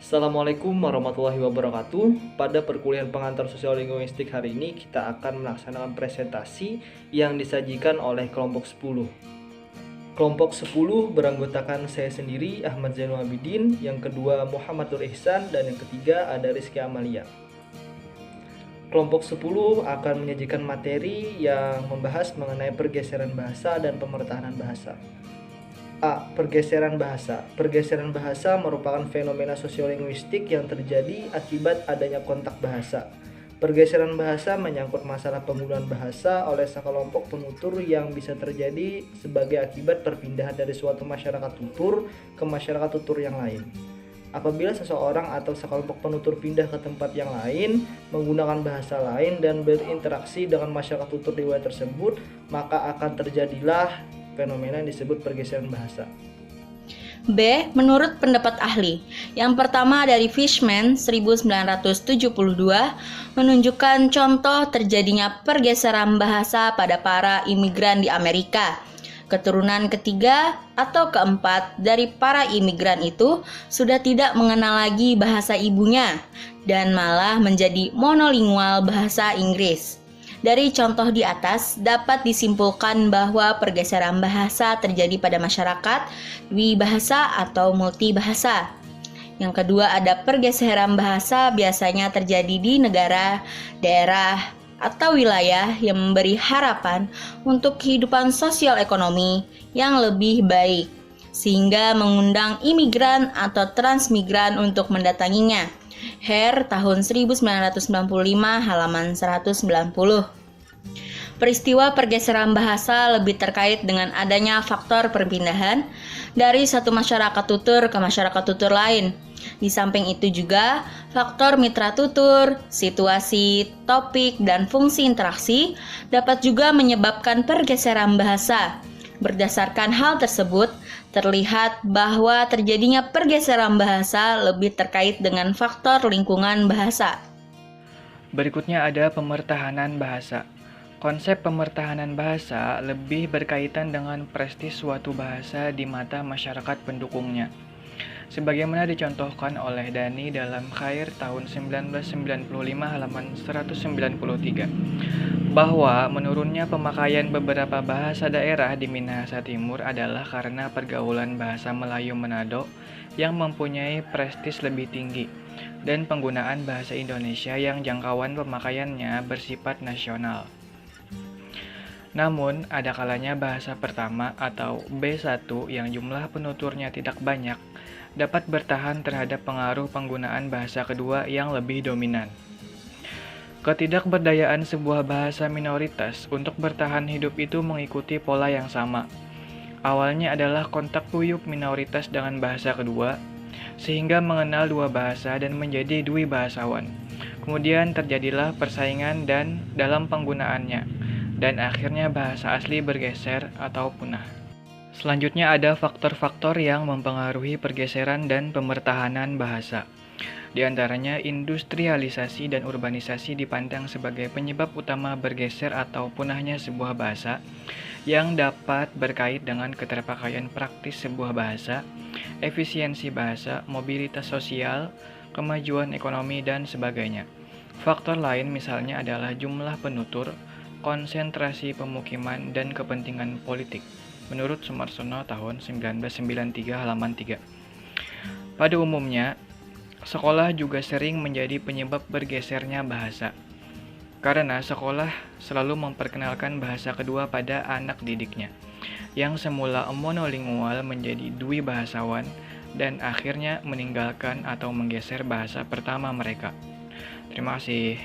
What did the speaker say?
Assalamualaikum warahmatullahi wabarakatuh. Pada perkuliahan pengantar sosial linguistik hari ini kita akan melaksanakan presentasi yang disajikan oleh kelompok 10. Kelompok 10 beranggotakan saya sendiri Ahmad Zainul Abidin, yang kedua Muhammad Nur Ihsan, dan yang ketiga ada Rizky Amalia. Kelompok 10 akan menyajikan materi yang membahas mengenai pergeseran bahasa dan pemertahanan bahasa. A. Pergeseran bahasa. Pergeseran bahasa merupakan fenomena sosiolinguistik yang terjadi akibat adanya kontak bahasa. Pergeseran bahasa menyangkut masalah penggunaan bahasa oleh sekelompok penutur yang bisa terjadi sebagai akibat perpindahan dari suatu masyarakat tutur ke masyarakat tutur yang lain. Apabila seseorang atau sekelompok penutur pindah ke tempat yang lain, menggunakan bahasa lain dan berinteraksi dengan masyarakat tutur di wilayah tersebut, maka akan terjadilah fenomena yang disebut pergeseran bahasa. B. Menurut pendapat ahli. Yang pertama dari Fishman 1972 menunjukkan contoh terjadinya pergeseran bahasa pada para imigran di Amerika. Keturunan ketiga atau keempat dari para imigran itu sudah tidak mengenal lagi bahasa ibunya dan malah menjadi monolingual bahasa Inggris. Dari contoh di atas dapat disimpulkan bahwa pergeseran bahasa terjadi pada masyarakat dwibahasa atau multibahasa. Yang kedua ada pergeseran bahasa biasanya terjadi di negara, daerah, atau wilayah yang memberi harapan untuk kehidupan sosial ekonomi yang lebih baik, sehingga mengundang imigran atau transmigran untuk mendatanginya. Hare tahun 1995 halaman 190. Peristiwa pergeseran bahasa lebih terkait dengan adanya faktor perpindahan dari satu masyarakat tutur ke masyarakat tutur lain. Di samping itu juga faktor mitra tutur, situasi, topik, dan fungsi interaksi dapat juga menyebabkan pergeseran bahasa. Berdasarkan hal tersebut, terlihat bahwa terjadinya pergeseran bahasa lebih terkait dengan faktor lingkungan bahasa. Berikutnya ada pemertahanan bahasa. Konsep pemertahanan bahasa lebih berkaitan dengan prestis suatu bahasa di mata masyarakat pendukungnya. Sebagaimana dicontohkan oleh Dhani dalam Khair tahun 1995 halaman 193, bahwa menurunnya pemakaian beberapa bahasa daerah di Minahasa Timur adalah karena pergaulan bahasa Melayu Manado yang mempunyai prestis lebih tinggi dan penggunaan bahasa Indonesia yang jangkauan pemakaiannya bersifat nasional. Namun, ada kalanya bahasa pertama atau B1 yang jumlah penuturnya tidak banyak dapat bertahan terhadap pengaruh penggunaan bahasa kedua yang lebih dominan. Ketidakberdayaan sebuah bahasa minoritas untuk bertahan hidup itu mengikuti pola yang sama. Awalnya adalah kontak guyup minoritas dengan bahasa kedua, sehingga mengenal dua bahasa dan menjadi dwibahasawan. Kemudian terjadilah persaingan dan dalam penggunaannya, dan akhirnya bahasa asli bergeser atau punah. Selanjutnya ada faktor-faktor yang mempengaruhi pergeseran dan pemertahanan bahasa. Di antaranya industrialisasi dan urbanisasi dipandang sebagai penyebab utama bergeser atau punahnya sebuah bahasa yang dapat berkait dengan keterpakaian praktis sebuah bahasa, efisiensi bahasa, mobilitas sosial, kemajuan ekonomi, dan sebagainya. Faktor lain misalnya adalah jumlah penutur, konsentrasi pemukiman, dan kepentingan politik, menurut Sumarsono tahun 1993 halaman 3. Pada umumnya, sekolah juga sering menjadi penyebab bergesernya bahasa, karena sekolah selalu memperkenalkan bahasa kedua pada anak didiknya, yang semula monolingual menjadi dwibahasawan dan akhirnya meninggalkan atau menggeser bahasa pertama mereka. Terima kasih.